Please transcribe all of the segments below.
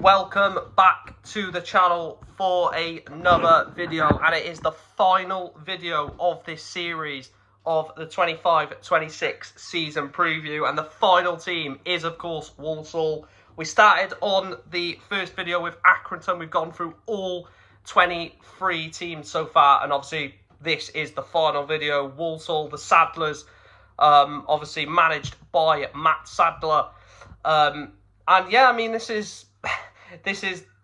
Welcome back to the channel for another video, and it is the final video of this series of the 25-26 season preview, and the final team is of course Walsall. We started on the first video with Accrington. We've gone through all 23 teams so far, and obviously this is the final video. Walsall, the Saddlers, obviously managed by Matt Sadler, and yeah, I mean, this is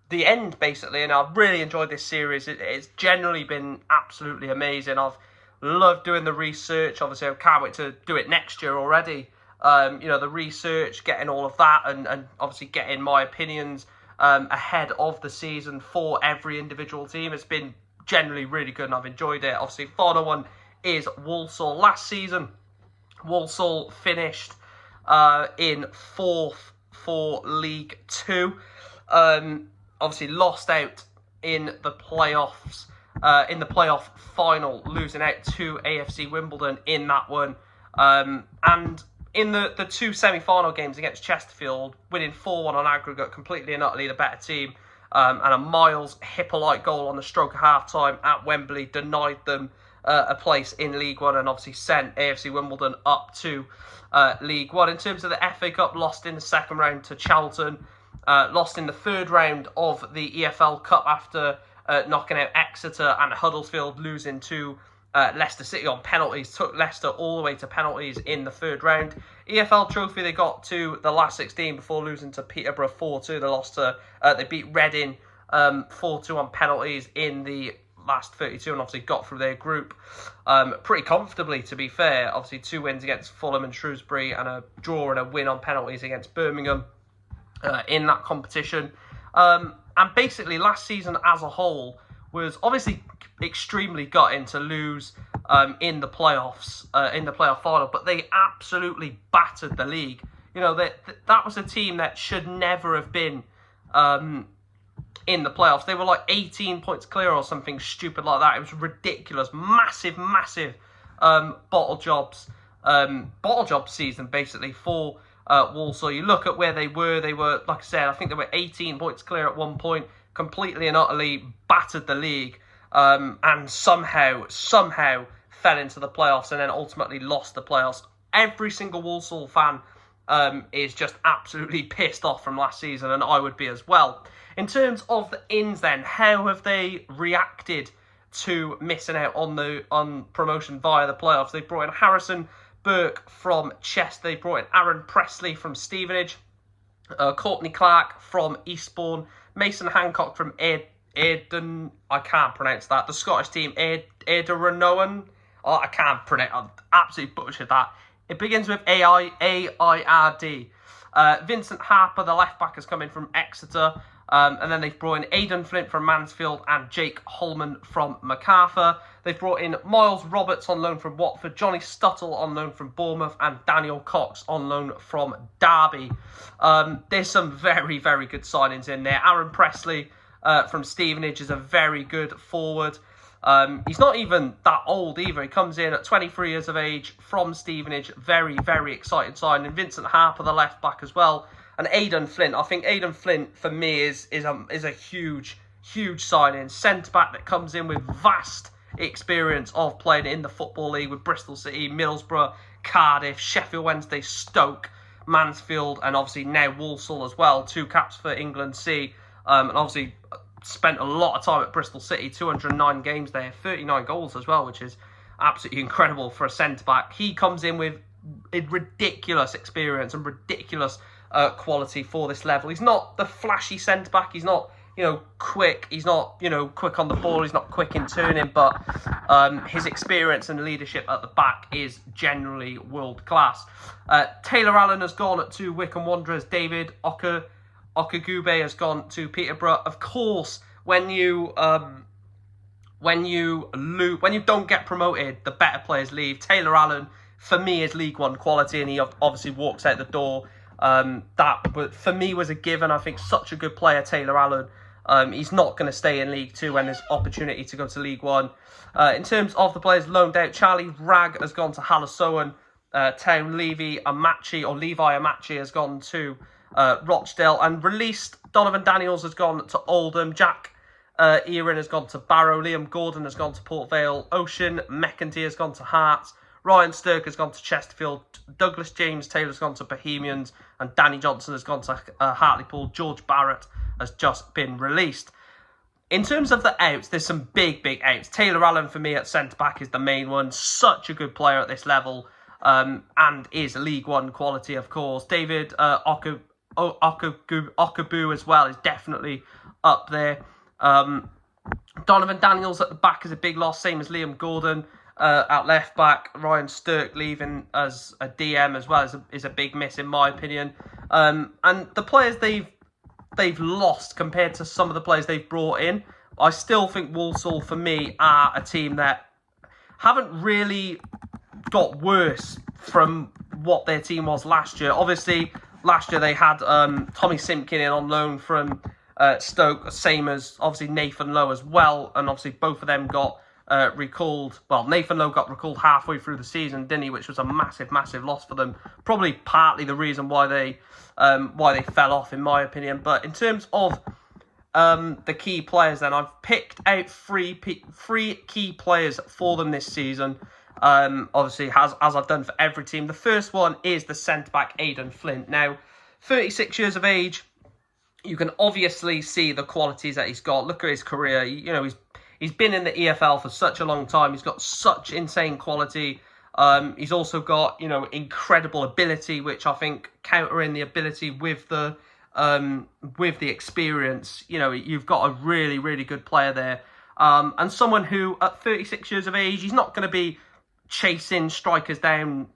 the end, basically, and I've really enjoyed this series. It's generally been absolutely amazing. I've loved doing the research. Obviously, I can't wait to do it next year already. You know, the research, getting all of that, and obviously getting my opinions ahead of the season for every individual team. It's been generally really good, and I've enjoyed it. Obviously, final one is Walsall. Last season, Walsall finished in 4th for League 2. Obviously lost out in the playoffs, in the playoff final, losing out to AFC Wimbledon in that one. And in the two semi-final games against Chesterfield, winning 4-1 on aggregate, completely and utterly the better team. And a Miles Hippolyte goal on the stroke of half-time at Wembley denied them a place in League One, and obviously sent AFC Wimbledon up to League One. In terms of the FA Cup, lost in the second round to Charlton. Lost in the third round of the EFL Cup after knocking out Exeter, and Huddersfield losing to Leicester City on penalties. Took Leicester all the way to penalties in the third round. EFL Trophy, they got to the last 16 before losing to Peterborough 4-2. They beat Reading 4-2 on penalties in the last 32, and obviously got through their group pretty comfortably, to be fair. Obviously 2 wins against Fulham and Shrewsbury, and a draw and a win on penalties against Birmingham in that competition. And basically last season as a whole was obviously extremely gutting to lose in the playoffs, in the playoff final, but they absolutely battered the league. You know, that was a team that should never have been in the playoffs. They were like 18 points clear or something stupid like that. It was ridiculous. Massive bottle job season, basically, for Walsall. You look at where they were, like I said, I think they were 18 points clear at one point, completely and utterly battered the league, and somehow fell into the playoffs, and then ultimately lost the playoffs. Every single Walsall fan is just absolutely pissed off from last season, and I would be as well. In terms of the ins then, how have they reacted to missing out on promotion via the playoffs? They brought in Harrison Burke from Chester. They brought in Aaron Presley from Stevenage, Courtney Clark from Eastbourne, Mason Hancock from Ayrden, I can't pronounce that, the Scottish team, Ayrden. I can't pronounce, I absolutely butchered that. It begins with A-I-R-D. Vincent Harper, the left back, has come in from Exeter. And then they've brought in Aidan Flint from Mansfield and Jake Holman from MacArthur. They've brought in Miles Roberts on loan from Watford, Johnny Stuttle on loan from Bournemouth, and Daniel Cox on loan from Derby. There's some very, very good signings in there. Aaron Presley from Stevenage is a very good forward. He's not even that old either. He comes in at 23 years of age from Stevenage. Very, very exciting signing. Vincent Harper, the left back, as well. And Aidan Flint. I think Aidan Flint, for me, is a huge signing. Centre-back that comes in with vast experience of playing in the Football League with Bristol City, Middlesbrough, Cardiff, Sheffield Wednesday, Stoke, Mansfield, and obviously now Walsall as well. 2 caps for England C. And obviously spent a lot of time at Bristol City, 209 games there, 39 goals as well, which is absolutely incredible for a centre-back. He comes in with ridiculous experience and ridiculous quality for this level. He's not the flashy centre-back. He's not, quick. He's not, quick on the ball. He's not quick in turning, but his experience and leadership at the back is generally world-class. Taylor Allen has gone to Wycombe Wanderers. David Okagube has gone to Peterborough. Of course, when you don't get promoted, the better players leave. Taylor Allen, for me, is League One quality, and he obviously walks out the door. But for me, was a given. I think such a good player, Taylor Allen. He's not going to stay in League 2 when there's opportunity to go to League 1. In terms of the players loaned out, Charlie Ragg has gone to Halassoan Town. Levi Amachi has gone to Rochdale, and released Donovan Daniels has gone to Oldham. Jack Erin has gone to Barrow. Liam Gordon has gone to Port Vale. Ocean McEntee has gone to Hearts. Ryan Stirk has gone to Chesterfield. Douglas James Taylor has gone to Bohemians. And Danny Johnson has gone to Hartlepool. George Barrett has just been released. In terms of the outs, there's some big outs. Taylor Allen, for me, at centre-back is the main one. Such a good player at this level. And is League One quality, of course. David Okabu as well is definitely up there. Donovan Daniels at the back is a big loss, same as Liam Gordon at left back. Ryan Stirk leaving as a DM as well is a big miss in my opinion. And the players they've lost compared to some of the players they've brought in, I still think Walsall for me are a team that haven't really got worse from what their team was last year. Obviously, last year they had Tommy Simpkin in on loan from Stoke, same as obviously Nathan Lowe as well, and obviously both of them got recalled. Well, Nathan Lowe got recalled halfway through the season, didn't he? Which was a massive loss for them. Probably partly the reason why they fell off, in my opinion. But in terms of the key players, then I've picked out three key players for them this season. Obviously, as I've done for every team. The first one is the centre-back, Aidan Flint. Now, 36 years of age, you can obviously see the qualities that he's got. Look at his career. He's been in the EFL for such a long time. He's got such insane quality. He's also got, incredible ability, which I think countering the ability with the experience, you've got a really good player there. And someone who, at 36 years of age, he's not going to be chasing strikers down,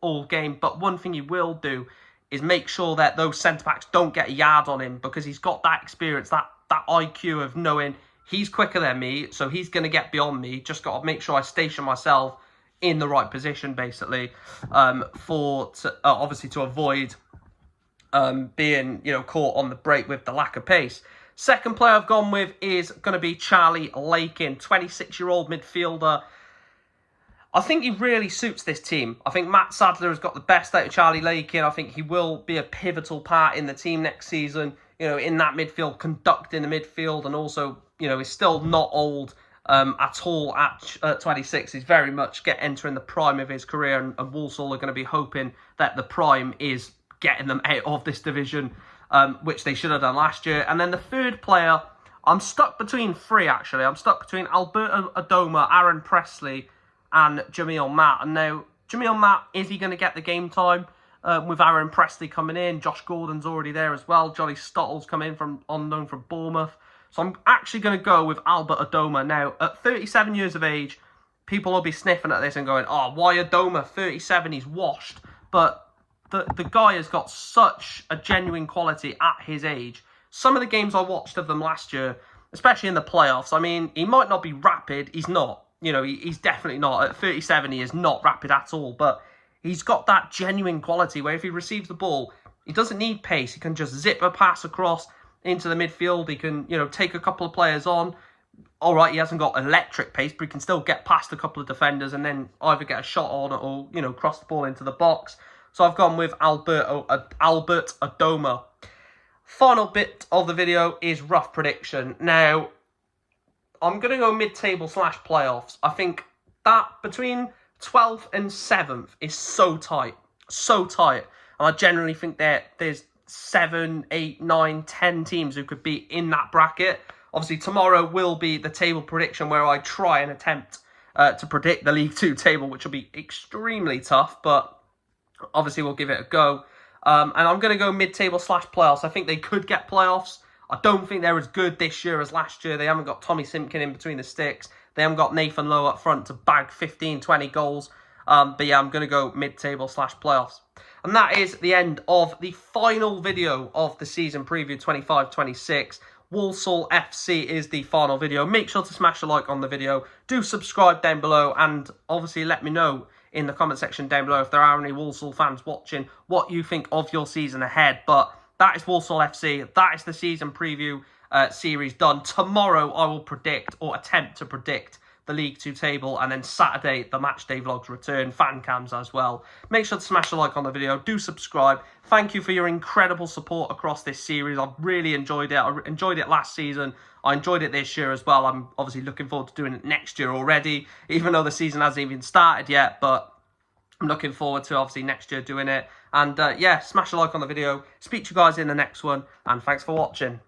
all game. But one thing he will do is make sure that those centre-backs don't get a yard on him, because he's got that experience, that IQ of knowing he's quicker than me, so he's going to get beyond me. Just got to make sure I station myself in the right position, basically, obviously to avoid being, caught on the break with the lack of pace. Second player I've gone with is going to be Charlie Lakin, 26-year-old midfielder. I think he really suits this team. I think Matt Sadler has got the best out of Charlie Lakin. I think he will be a pivotal part in the team next season, in that midfield, conducting the midfield, and also, he's still not old at all at 26. He's very much entering the prime of his career, and Walsall are going to be hoping that the prime is getting them out of this division, which they should have done last year. And then the third player, I'm stuck between three, actually. I'm stuck between Alberto Adoma, Aaron Presley, and Jamil Matt. And now, Jamil Matt, is he going to get the game time with Aaron Presley coming in? Josh Gordon's already there as well. Johnny Stottle's come in on loan from Bournemouth. So I'm actually going to go with Albert Adoma. Now, at 37 years of age, people will be sniffing at this and going, oh, why Adoma? 37, he's washed. But the guy has got such a genuine quality at his age. Some of the games I watched of them last year, especially in the playoffs, I mean, he might not be rapid. He's not. He's definitely not. At 37, he is not rapid at all. But he's got that genuine quality where if he receives the ball, he doesn't need pace. He can just zip a pass across into the midfield. He can, take a couple of players on. All right, he hasn't got electric pace, but he can still get past a couple of defenders and then either get a shot on it or, cross the ball into the box. So I've gone with Albert Adoma. Final bit of the video is rough prediction. Now, I'm going to go mid-table / playoffs. I think that between 12th and 7th is so tight. So tight. And I generally think that there's 7, 8, 9, 10 teams who could be in that bracket. Obviously, tomorrow will be the table prediction where I try and attempt to predict the League 2 table, which will be extremely tough, but obviously we'll give it a go. And I'm going to go mid-table / playoffs. I think they could get playoffs. I don't think they're as good this year as last year. They haven't got Tommy Simpkin in between the sticks. They haven't got Nathan Lowe up front to bag 15, 20 goals. But yeah, I'm going to go mid-table / playoffs. And that is the end of the final video of the season preview 25-26. Walsall FC is the final video. Make sure to smash a like on the video. Do subscribe down below, and obviously let me know in the comment section down below if there are any Walsall fans watching what you think of your season ahead. But that is Walsall FC. That is the season preview series done. Tomorrow I will predict, or attempt to predict, the League 2 table, and then Saturday, the match day vlogs return, fan cams as well. Make sure to smash a like on the video, do subscribe. Thank you for your incredible support across this series. I've really enjoyed it. I enjoyed it last season. I enjoyed it this year as well. I'm obviously looking forward to doing it next year already, even though the season hasn't even started yet, but I'm looking forward to obviously next year doing it. And yeah, smash a like on the video. Speak to you guys in the next one, and thanks for watching.